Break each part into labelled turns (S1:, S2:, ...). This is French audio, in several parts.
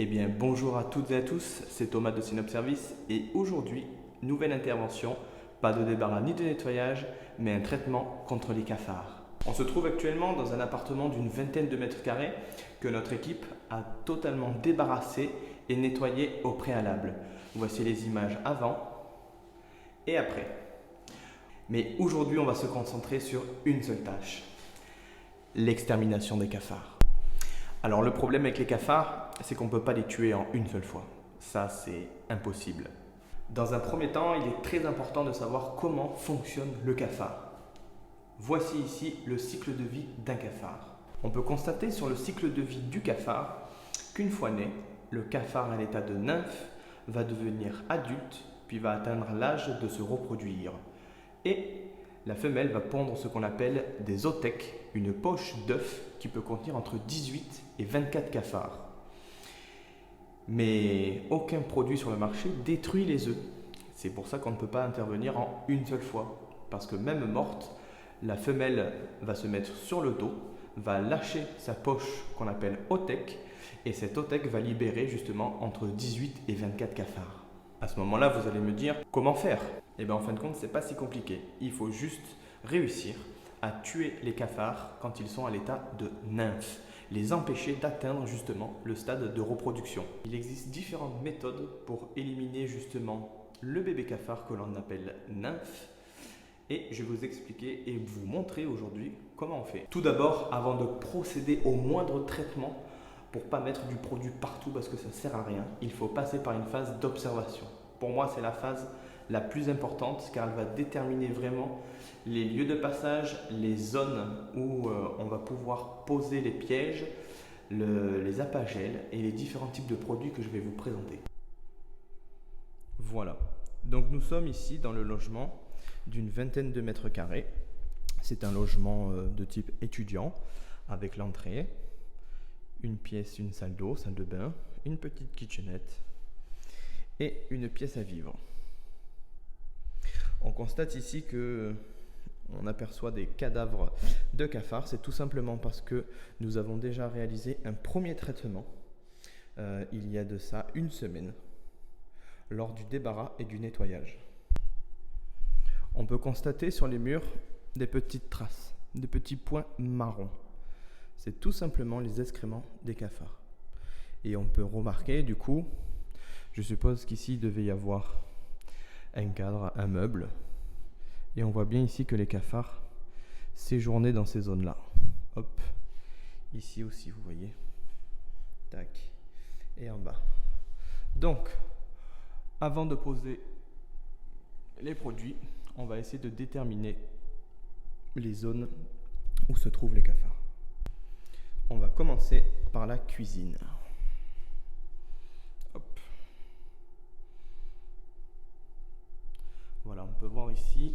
S1: Eh bien, bonjour à toutes et à tous, c'est Thomas de Synops Service et aujourd'hui, nouvelle intervention, pas de débarras ni de nettoyage, mais un traitement contre les cafards. On se trouve actuellement dans un appartement d'une vingtaine de mètres carrés que notre équipe a totalement débarrassé et nettoyé au préalable. Voici les images avant et après. Mais aujourd'hui, on va se concentrer sur une seule tâche, l'extermination des cafards. Alors le problème avec les cafards, c'est qu'on ne peut pas les tuer en une seule fois. Ça, c'est impossible. Dans un premier temps, il est très important de savoir comment fonctionne le cafard. Voici ici le cycle de vie d'un cafard. On peut constater sur le cycle de vie du cafard qu'une fois né, le cafard à l'état de nymphe va devenir adulte, puis va atteindre l'âge de se reproduire. Et la femelle va pondre ce qu'on appelle des othèques, une poche d'œufs qui peut contenir entre 18 et 24 cafards. Mais aucun produit sur le marché détruit les œufs. C'est pour ça qu'on ne peut pas intervenir en une seule fois. Parce que même morte, la femelle va se mettre sur le dos, va lâcher sa poche qu'on appelle othèque, et cette othèque va libérer justement entre 18 et 24 cafards. À ce moment-là, vous allez me dire, comment faire? Eh bien, en fin de compte, c'est pas si compliqué. Il faut juste réussir à tuer les cafards quand ils sont à l'état de nymphe, les empêcher d'atteindre justement le stade de reproduction. Il existe différentes méthodes pour éliminer justement le bébé cafard que l'on appelle nymphe, et je vais vous expliquer et vous montrer aujourd'hui comment on fait. Tout d'abord, avant de procéder au moindre traitement, pour ne pas mettre du produit partout parce que ça ne sert à rien, il faut passer par une phase d'observation. Pour moi, c'est la phase la plus importante car elle va déterminer vraiment les lieux de passage, les zones où on va pouvoir poser les pièges, les appagels et les différents types de produits que je vais vous présenter. Voilà, donc nous sommes ici dans le logement d'une vingtaine de mètres carrés. C'est un logement de type étudiant avec l'entrée, une pièce, une salle d'eau, salle de bain, une petite kitchenette et une pièce à vivre. On constate ici que on aperçoit des cadavres de cafards. C'est tout simplement parce que nous avons déjà réalisé un premier traitement il y a de ça une semaine lors du débarras et du nettoyage. On peut constater sur les murs des petites traces, des petits points marrons. C'est tout simplement les excréments des cafards. Et on peut remarquer du coup, je suppose qu'ici il devait y avoir un cadre, un meuble. Et on voit bien ici que les cafards séjournaient dans ces zones-là. Hop, ici aussi vous voyez. Tac, et en bas. Donc, avant de poser les produits, on va essayer de déterminer les zones où se trouvent les cafards. On va commencer par la cuisine. Hop. Voilà, on peut voir ici,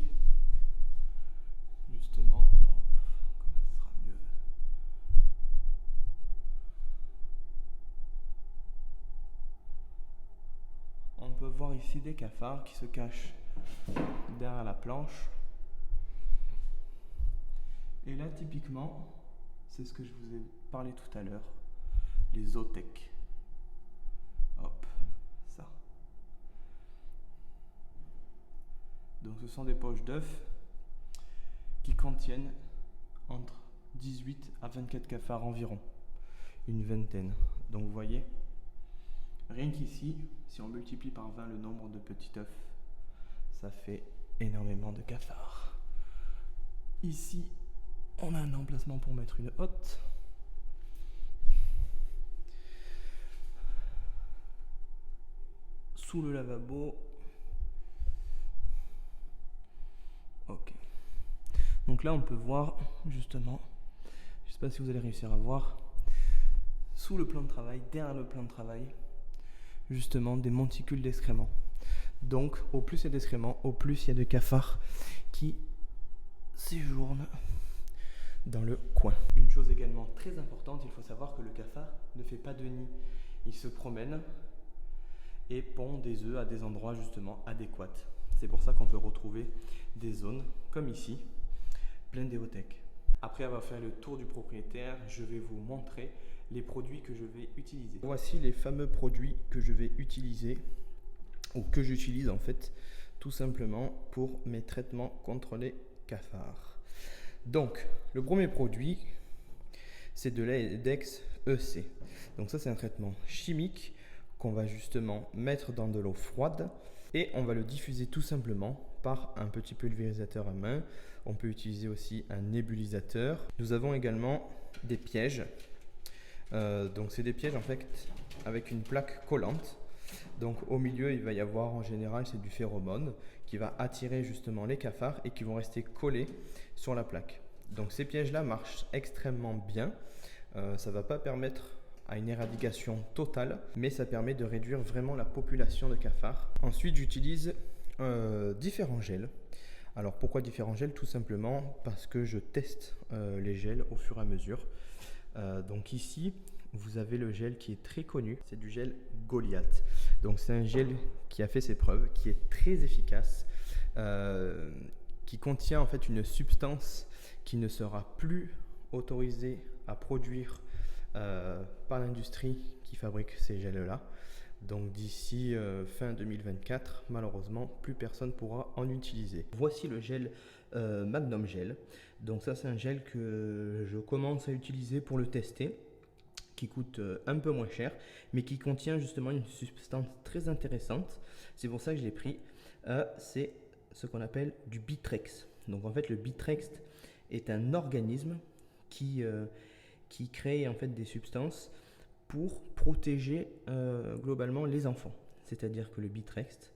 S1: justement, hop, comme ça sera mieux. On peut voir ici des cafards qui se cachent derrière la planche. Et là, typiquement, c'est ce que je vous ai parlé tout à l'heure, les othèques. Hop, ça. Donc ce sont des poches d'œufs qui contiennent entre 18 à 24 cafards environ, une vingtaine. Donc vous voyez, rien qu'ici, si on multiplie par 20 le nombre de petits œufs, ça fait énormément de cafards. Ici, on a un emplacement pour mettre une hotte. Sous le lavabo. Ok. Donc là, on peut voir justement, je ne sais pas si vous allez réussir à voir, sous le plan de travail, derrière le plan de travail, justement des monticules d'excréments. Donc, au plus il y a d'excréments, au plus il y a de cafards qui séjournent dans le coin. Une chose également très importante, il faut savoir que le cafard ne fait pas de nid. Il se promène et pond des œufs à des endroits justement adéquats. C'est pour ça qu'on peut retrouver des zones comme ici, pleines d'éothèques. Après avoir fait le tour du propriétaire, je vais vous montrer les produits que je vais utiliser. Voici les fameux produits que je vais utiliser, ou que j'utilise en fait, tout simplement pour mes traitements contre les cafards. Donc, le premier produit, c'est de l'Aedex EC. Donc ça, c'est un traitement chimique qu'on va justement mettre dans de l'eau froide et on va le diffuser tout simplement par un petit pulvérisateur à main. On peut utiliser aussi un nébulisateur. Nous avons également des pièges. Donc c'est des pièges en fait avec une plaque collante. Donc au milieu, il va y avoir en général, c'est du phéromone qui va attirer justement les cafards et qui vont rester collés sur la plaque. Donc ces pièges-là marchent extrêmement bien. Ça ne va pas permettre à une éradication totale, mais ça permet de réduire vraiment la population de cafards. Ensuite, j'utilise différents gels. Alors pourquoi différents gels? Tout simplement parce que je teste les gels au fur et à mesure. Donc ici, vous avez le gel qui est très connu, c'est du gel Goliath. Donc c'est un gel qui a fait ses preuves, qui est très efficace, qui contient en fait une substance qui ne sera plus autorisée à produire par l'industrie qui fabrique ces gels-là. Donc d'ici fin 2024, malheureusement, plus personne pourra en utiliser. Voici le gel Magnum Gel. Donc ça, c'est un gel que je commence à utiliser pour le tester, qui coûte un peu moins cher, mais qui contient justement une substance très intéressante. C'est pour ça que je l'ai pris. C'est ce qu'on appelle du Bitrex. Donc en fait, le Bitrex est un organisme qui crée en fait des substances pour protéger globalement les enfants. C'est-à-dire que le Bitrex,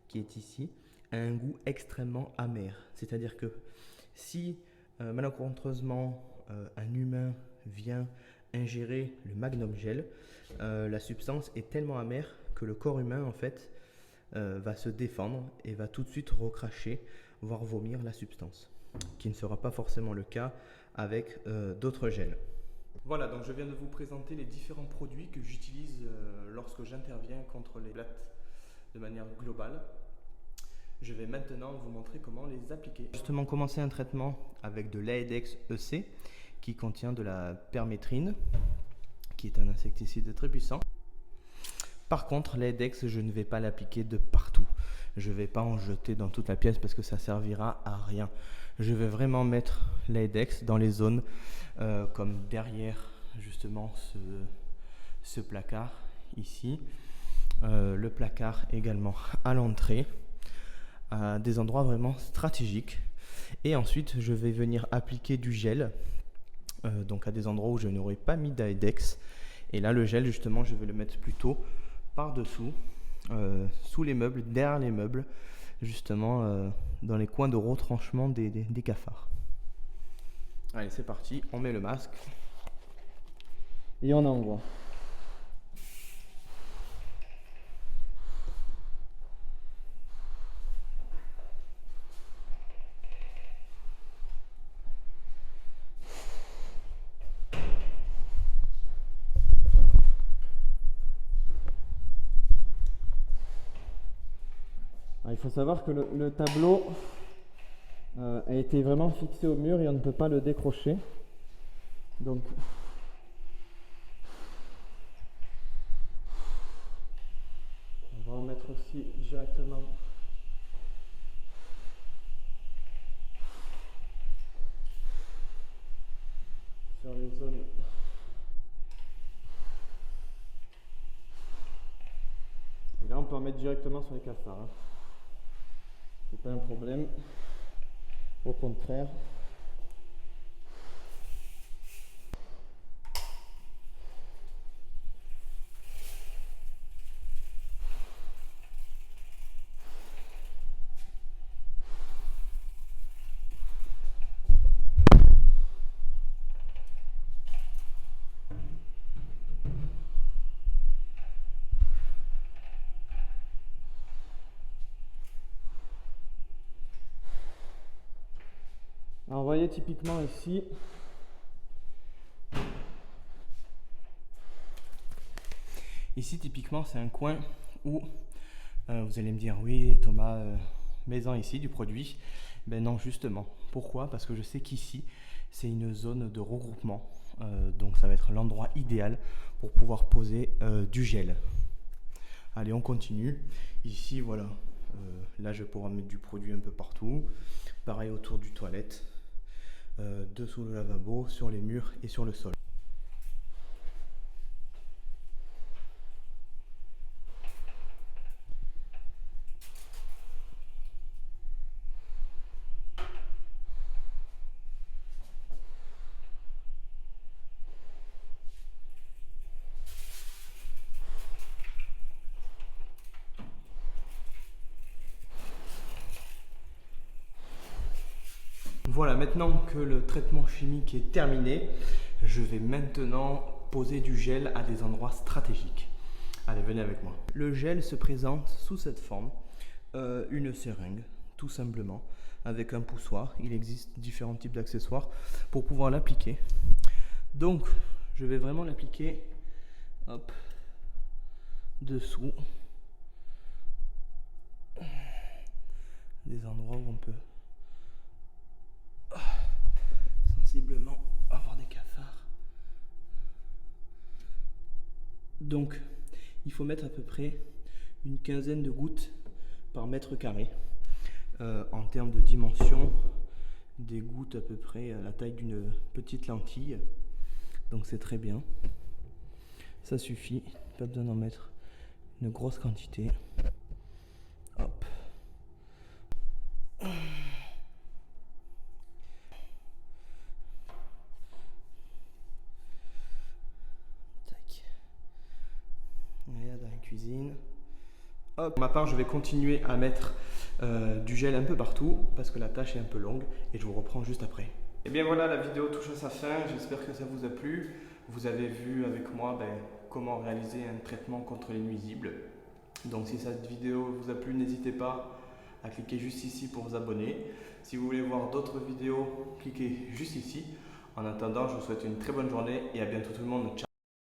S1: qui est ici, a un goût extrêmement amer. C'est-à-dire que si malencontreusement un humain vient ingérer le Magnum Gel, la substance est tellement amère que le corps humain en fait va se défendre et va tout de suite recracher, voire vomir la substance, qui ne sera pas forcément le cas avec d'autres gels. Voilà, donc je viens de vous présenter les différents produits que j'utilise lorsque j'interviens contre les blattes de manière globale. Je vais maintenant vous montrer comment les appliquer. Justement, commencer un traitement avec de l'Aedex EC qui contient de la permétrine, qui est un insecticide très puissant. Par contre, l'Aedex, je ne vais pas l'appliquer de partout. Je ne vais pas en jeter dans toute la pièce parce que ça servira à rien. Je vais vraiment mettre l'Aedex dans les zones comme derrière justement ce placard ici. Le placard également à l'entrée, à des endroits vraiment stratégiques. Et ensuite, je vais venir appliquer du gel donc à des endroits où je n'aurais pas mis d'Aedex. Et là, le gel, justement, je vais le mettre plutôt par-dessous, sous les meubles, derrière les meubles, justement dans les coins de retranchement des cafards. Allez, c'est parti, on met le masque et on envoie. Il faut savoir que le tableau a été vraiment fixé au mur et on ne peut pas le décrocher. Donc, on va en mettre aussi directement sur les zones. Et là, on peut en mettre directement sur les cafards. Hein. C'est pas un problème, au contraire. Alors, vous voyez typiquement ici, typiquement c'est un coin où vous allez me dire oui Thomas, mets-en ici du produit. Ben non, justement. Pourquoi? Parce que je sais qu'ici c'est une zone de regroupement donc ça va être l'endroit idéal pour pouvoir poser du gel. Allez, on continue. Ici, voilà, là je vais pouvoir mettre du produit un peu partout. Pareil autour du toilette, dessous le lavabo, sur les murs et sur le sol. Voilà, maintenant que le traitement chimique est terminé, je vais maintenant poser du gel à des endroits stratégiques. Allez, venez avec moi. Le gel se présente sous cette forme, une seringue, tout simplement, avec un poussoir. Il existe différents types d'accessoires pour pouvoir l'appliquer. Donc, je vais vraiment l'appliquer, hop, dessous, des endroits où on peut sensiblement avoir des cafards. Donc, il faut mettre à peu près une quinzaine de gouttes par mètre carré. En termes de dimension, des gouttes à peu près à la taille d'une petite lentille. Donc c'est très bien. Ça suffit, pas besoin d'en mettre une grosse quantité. Hop. Dans la cuisine. Hop. Pour ma part, je vais continuer à mettre du gel un peu partout parce que la tâche est un peu longue et je vous reprends juste après. Et bien voilà, la vidéo touche à sa fin. J'espère que ça vous a plu. Vous avez vu avec moi comment réaliser un traitement contre les nuisibles. Donc si cette vidéo vous a plu, n'hésitez pas à cliquer juste ici pour vous abonner. Si vous voulez voir d'autres vidéos, cliquez juste ici. En attendant, je vous souhaite une très bonne journée et à bientôt tout le monde. Ciao.